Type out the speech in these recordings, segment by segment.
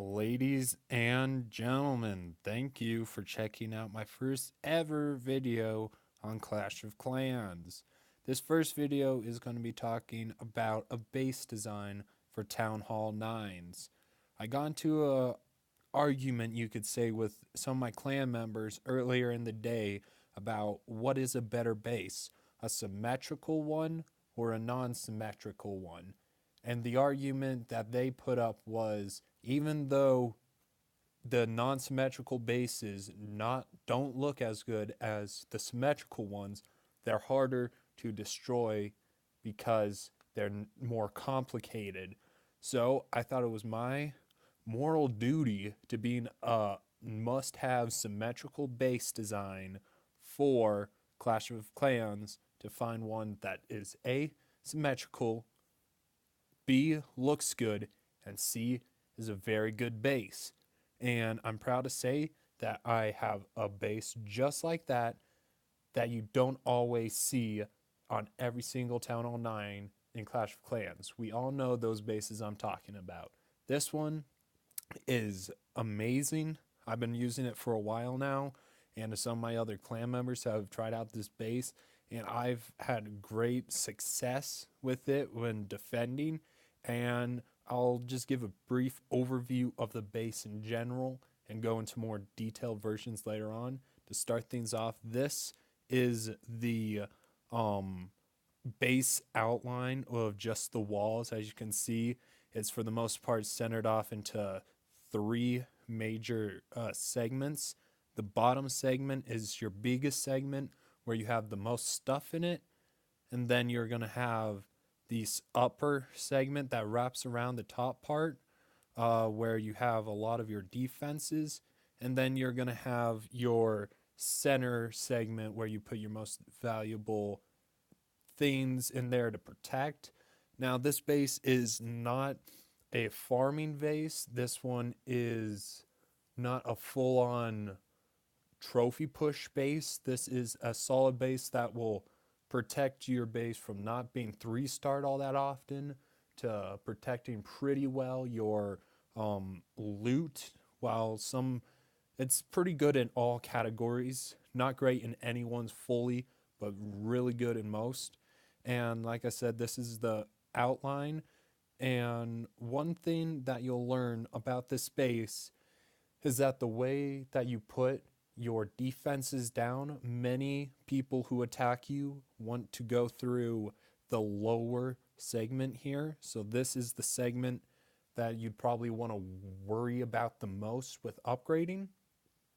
Ladies and gentlemen, thank you for checking out my first ever video on Clash of Clans. This first video is going to be talking about a base design for Town Hall 9s. I got into a argument, you could say, with some of my clan members earlier in the day about what is a better base, a symmetrical one or a non-symmetrical one. And the argument that they put up was, even though the non-symmetrical bases not don't look as good as the symmetrical ones, they're harder to destroy because they're more complicated. So I thought it was my moral duty to be a must-have symmetrical base design for Clash of Clans to find one that is A, symmetrical, B, looks good, and C, is a very good base. And I'm proud to say that I have a base just like that you don't always see on every single Town Hall 9 in Clash of Clans. We all know those bases I'm talking about. This one is amazing. I've been using it for a while now, and some of my other clan members have tried out this base, and I've had great success with it when defending. And I'll just give a brief overview of the base in general and go into more detailed versions later on. To start things off, this is the um, base outline of just the walls. As you can see, it's for the most part centered off into three major segments. The bottom segment is your biggest segment where you have the most stuff in it, and then you're going to have this upper segment that wraps around the top part, where you have a lot of your defenses, and then you're going to have your center segment where you put your most valuable things in there to protect. Now, this base is not a farming base. This one is not a full on trophy push base. This is a solid base that will protect your base from not being 3-starred all that often to protecting pretty well your loot. While it's pretty good in all categories, not great in anyone's fully, but really good in most. And like I said, this is the outline. And one thing that you'll learn about this base is that the way that you put your defenses down, many people who attack you want to go through the lower segment here. So this is the segment that you'd probably want to worry about the most with upgrading.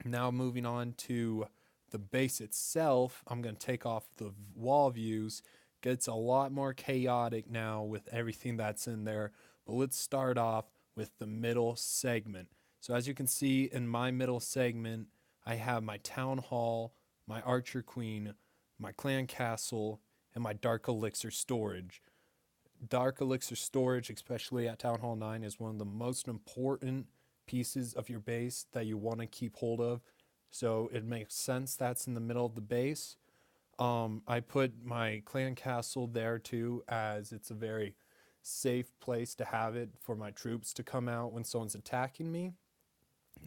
Now moving on to the base itself, I'm going to take off the wall views. Gets a lot more chaotic now with everything that's in there. But let's start off with the middle segment. So as you can see in my middle segment, I have my town hall, my archer queen, my clan castle, and my dark elixir storage. Dark elixir storage, especially at Town Hall 9, is one of the most important pieces of your base that you want to keep hold of. So it makes sense that's in the middle of the base. I put my clan castle there too, as it's a very safe place to have it for my troops to come out when someone's attacking me.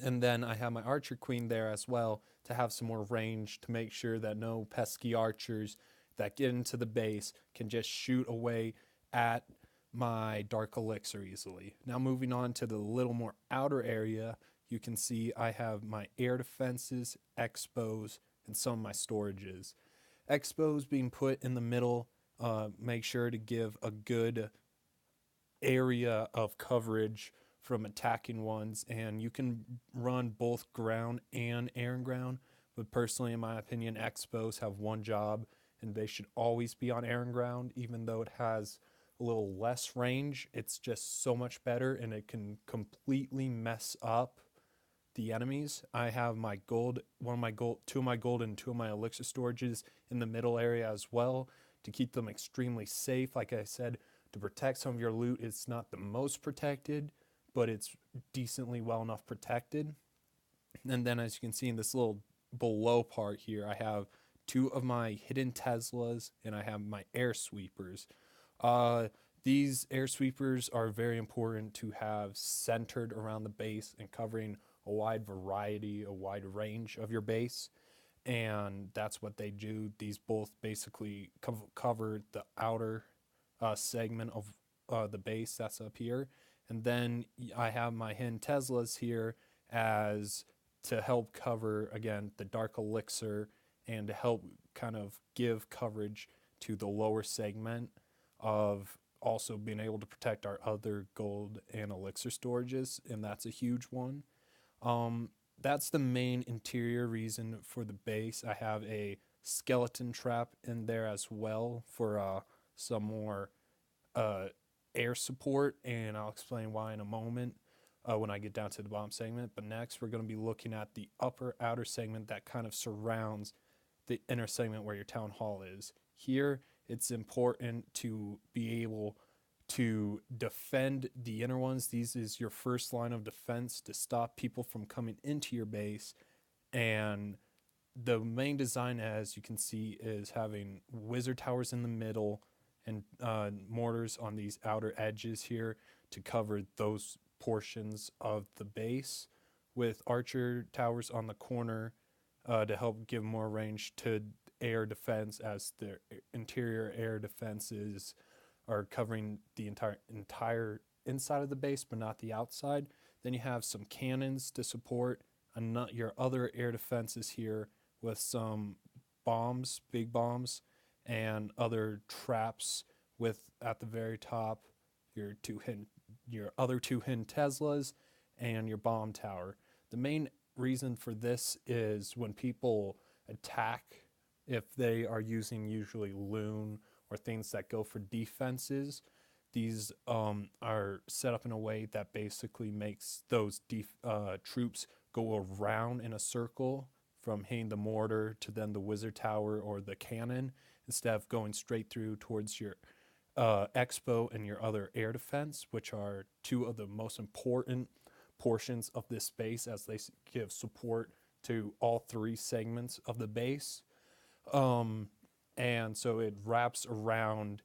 And then I have my archer queen there as well to have some more range to make sure that no pesky archers that get into the base can just shoot away at my dark elixir easily. Now moving on to the little more outer area, you can see I have my air defenses, expos, and some of my storages. Expos being put in the middle, make sure to give a good area of coverage from attacking ones, and you can run both ground and air and ground. But personally, in my opinion, expos have one job, and they should always be on air and ground, even though it has a little less range. It's just so much better, and it can completely mess up the enemies. I have my gold, two of my gold and two of my elixir storages in the middle area as well to keep them extremely safe. Like I said, to protect some of your loot, it's not the most protected, but it's decently well enough protected. And then as you can see in this little below part here, I have two of my hidden Teslas and I have my air sweepers. Uh, These air sweepers are very important to have centered around the base and covering a wide variety, a wide range of your base. And that's what they do. These both basically cover the outer segment of the base that's up here. And then I have my hidden Teslas here as to help cover, again, the Dark Elixir and to help kind of give coverage to the lower segment of also being able to protect our other gold and elixir storages, and that's a huge one. That's the main interior reason for the base. I have a skeleton trap in there as well for some more uh, air support, and I'll explain why in a moment when I get down to the bottom segment. But next, we're going to be looking at the upper outer segment that kind of surrounds the inner segment where your town hall is. Here, it's important to be able to defend the inner ones. These is your first line of defense to stop people from coming into your base. And the main design, as you can see, is having wizard towers in the middle and mortars on these outer edges here to cover those portions of the base, with archer towers on the corner to help give more range to air defense, as the interior air defenses are covering the entire inside of the base but not the outside. Then you have some cannons to support your other air defenses here, with some bombs, big bombs, and other traps, with at the very top your other two hidden Teslas and your bomb tower. The main reason for this is when people attack, if they are using usually loon or things that go for defenses, these are set up in a way that basically makes those troops go around in a circle from hitting the mortar to then the wizard tower or the cannon, instead of going straight through towards your expo and your other air defense, which are two of the most important portions of this base, as they give support to all three segments of the base. And so it wraps around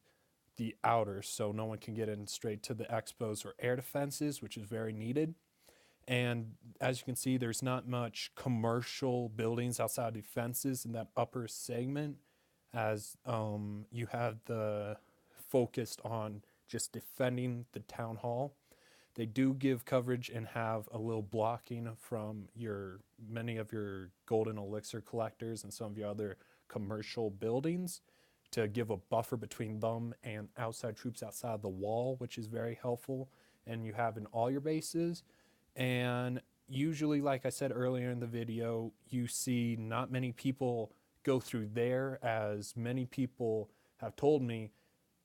the outer, so no one can get in straight to the expos or air defenses, which is very needed. And as you can see, there's not much commercial buildings outside defenses in that upper segment, as you have the focused on just defending the town hall. They do give coverage and have a little blocking from many of your golden elixir collectors and some of your other commercial buildings to give a buffer between them and outside troops outside the wall, which is very helpful. And you have in all your bases. And usually, like I said earlier in the video, you see not many people go through there, as many people have told me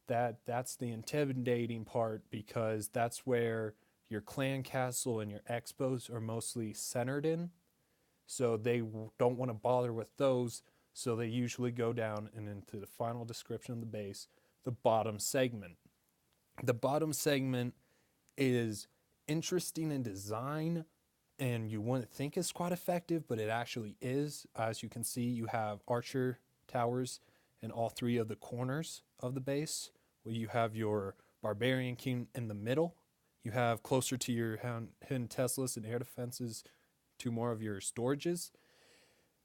that that's the intimidating part, because that's where your clan castle and your expos are mostly centered in. So they don't want to bother with those. So they usually go down and into the final description of the base, the bottom segment. The bottom segment is interesting in design, and you wouldn't think it's quite effective, but it actually is. As you can see, you have archer towers in all three of the corners of the base, where you have your barbarian king in the middle. You have closer to your hidden Teslas and air defenses two more of your storages.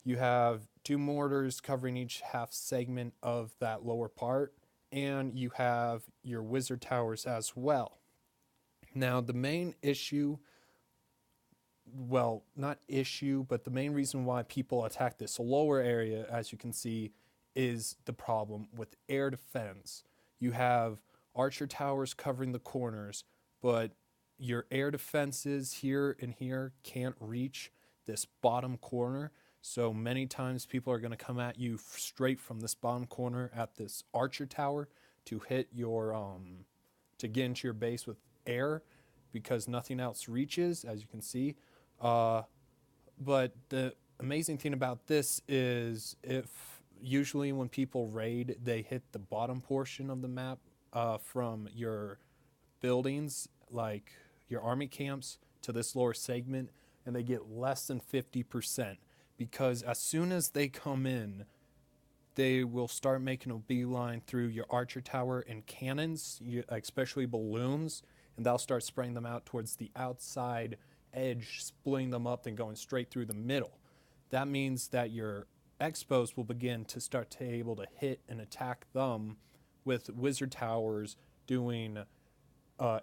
You have two mortars covering each half segment of that lower part, and you have your wizard towers as well. Now, the main issue, well, not issue, but the main reason why people attack this lower area, as you can see, is the problem with air defense. You have archer towers covering the corners, but your air defenses here and here can't reach this bottom corner. So many times people are going to come at you straight from this bottom corner at this archer tower to hit your to get into your base with air, because nothing else reaches, as you can see. But the amazing thing about this is, if usually when people raid, they hit the bottom portion of the map from your buildings, like your army camps, to this lower segment, and they get less than 50%, because as soon as they come in, they will start making a beeline through your archer tower and cannons, especially balloons, and they'll start spraying them out towards the outside edge, splitting them up, then going straight through the middle. That means that your Expos will begin to start to able to hit and attack them with wizard towers doing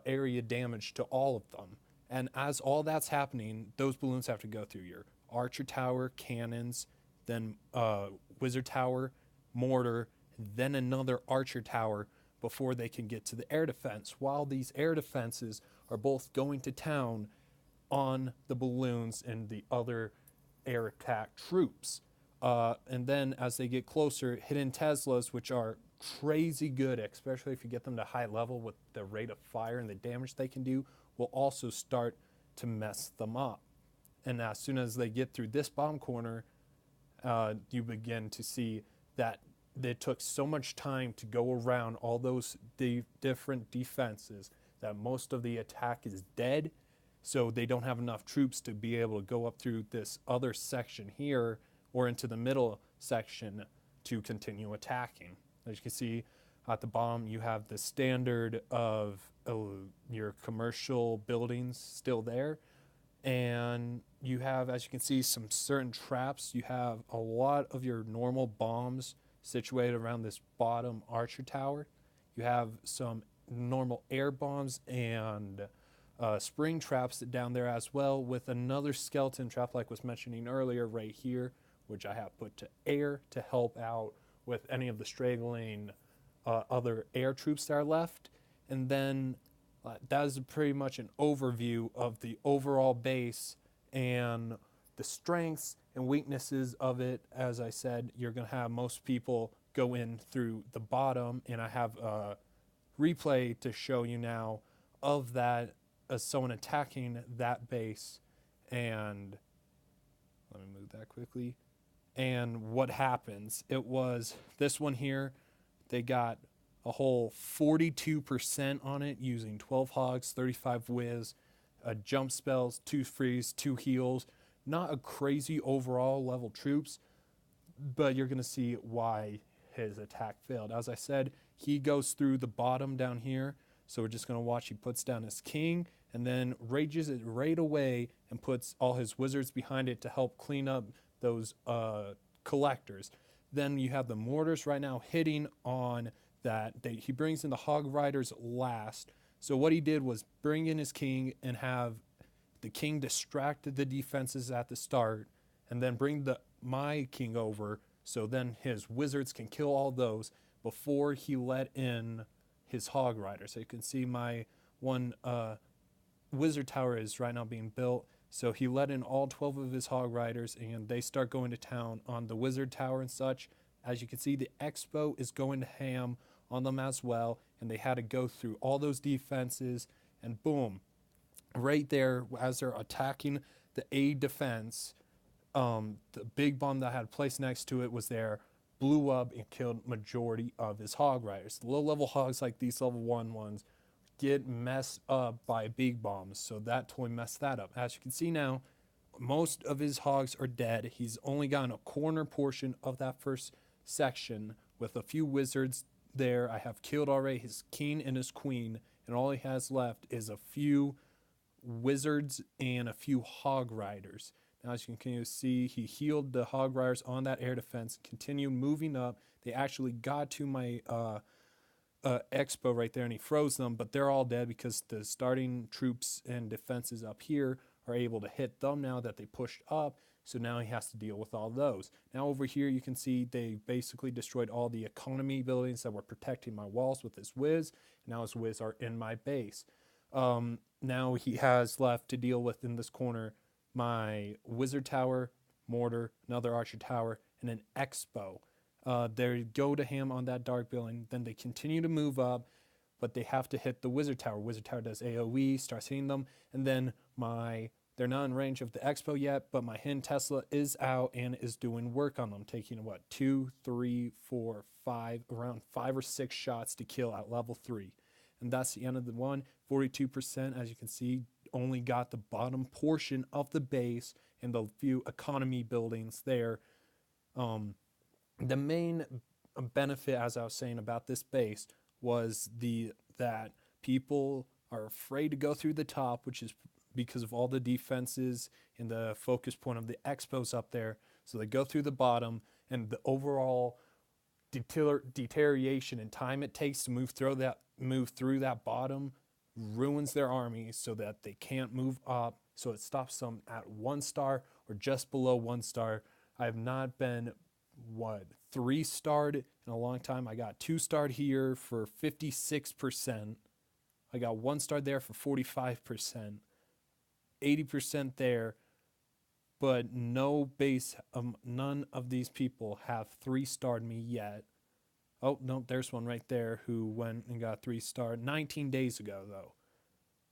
area damage to all of them. And as all that's happening, those balloons have to go through your archer tower, cannons, then wizard tower, mortar, then another archer tower before they can get to the air defense. While these air defenses are both going to town on the balloons and the other air attack troops. And then as they get closer, hidden Teslas, which are crazy good, especially if you get them to high level with the rate of fire and the damage they can do, will also start to mess them up. And as soon as they get through this bomb corner, you begin to see that it took so much time to go around all those different defenses that most of the attack is dead. So they don't have enough troops to be able to go up through this other section here or into the middle section to continue attacking. As you can see at the bottom, you have the standard of your commercial buildings still there. And you have, as you can see, some certain traps. You have a lot of your normal bombs situated around this bottom archer tower. You have some normal air bombs and spring traps down there as well, with another skeleton trap like was mentioning earlier right here, which I have put to air to help out with any of the straggling other air troops that are left. And then that is pretty much an overview of the overall base and the strengths and weaknesses of it. As I said, you're going to have most people go in through the bottom, and I have a replay to show you now of that, someone attacking that base. And let me move that quickly. And what happens, it was this one here, they got a whole 42% on it using 12 hogs, 35 whiz, jump spells, 2 freeze, 2 heals. Not a crazy overall level troops, but you're going to see why his attack failed. As I said, he goes through the bottom down here, so we're just going to watch. He puts down his king and then rages it right away and puts all his wizards behind it to help clean up those collectors. Then you have the mortars right now hitting on that. He brings in the hog riders last. So what he did was bring in his king and have the king distracted the defenses at the start, and then bring my king over, so then his wizards can kill all those before he let in his hog rider. So you can see my one wizard tower is right now being built. So he let in all 12 of his hog riders, and they start going to town on the wizard tower and such. As you can see, the Expo is going to ham on them as well, and they had to go through all those defenses, and boom, right there as they're attacking the A defense, the big bomb that had placed next to it was there, blew up and killed majority of his hog riders. The low level hogs like these level 1 ones get messed up by big bombs, so that totally messed that up. As you can see now, most of his hogs are dead. He's only gotten a corner portion of that first section with a few wizards there. I have killed already his king and his queen, and all he has left is a few wizards and a few hog riders. Now, as you can see, he healed the hog riders on that air defense, continued moving up. They actually got to my Expo right there, and he froze them, but they're all dead because the starting troops and defenses up here are able to hit them now that they pushed up. So now he has to deal with all those. Now over here you can see they basically destroyed all the economy buildings that were protecting my walls with his whiz. Now his whiz are in my base. Now he has left to deal with in this corner my wizard tower, mortar, another archer tower, and an Expo. They go to him on that dark building. Then they continue to move up, but they have to hit the wizard tower. Wizard tower does AoE, starts hitting them, and then they're not in range of the Expo yet, but my hidden Tesla is out and is doing work on them, taking what, 2, 3, 4, 5, around 5 or 6 shots to kill at level 3. And that's the end of the one. 42%, as you can see, only got the bottom portion of the base and the few economy buildings there. The main benefit, as I was saying, about this base was the that people are afraid to go through the top, which is because of all the defenses and the focus point of the expos up there. So they go through the bottom, and the overall deterioration in time it takes to move through that bottom ruins their army so that they can't move up. So it stops them at 1 star or just below 1 star. I have not been 3 starred in a long time. I got 2 starred here for 56%. I got 1 star there for 45%, 80% there, but none of these people have 3 starred me yet. Oh, no, there's one right there who went and got 3 star 19 days ago, though.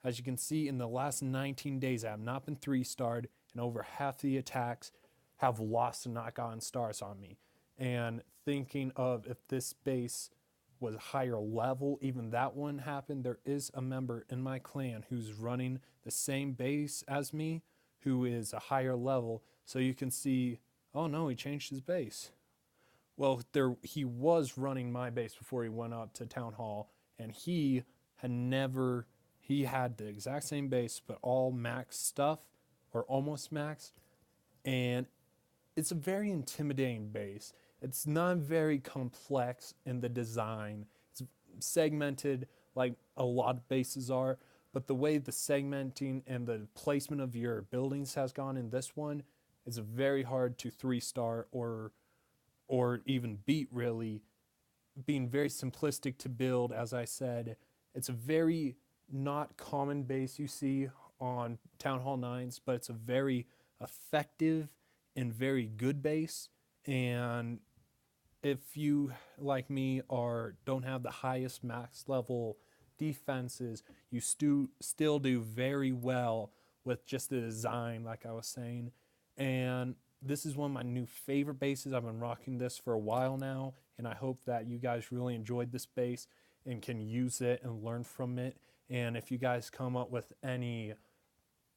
As you can see, in the last 19 days, I have not been 3 starred, and over half the attacks have lost and not gotten stars on me. And thinking of if this base was higher level, even that one happened. There is a member in my clan who's running the same base as me, who is a higher level. So you can see, oh no, he changed his base. Well, he was running my base before he went up to Town Hall, and he had the exact same base, but all max stuff, or almost max, and it's a very intimidating base. It's not very complex in the design. It's segmented like a lot of bases are, but the way the segmenting and the placement of your buildings has gone in this one is very hard to 3 star or even beat, really, being very simplistic to build. As I said, it's a very not common base you see on Town Hall 9s, but it's a very effective and very good base. And if you, like me, don't have the highest max level defenses, you still do very well with just the design, like I was saying. And this is one of my new favorite bases. I've been rocking this for a while now, and I hope that you guys really enjoyed this base and can use it and learn from it. And if you guys come up with any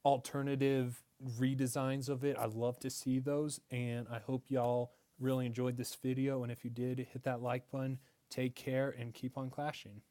alternative redesigns of it, I'd love to see those. And I hope y'all really enjoyed this video. And if you did, hit that like button. Take care and keep on clashing.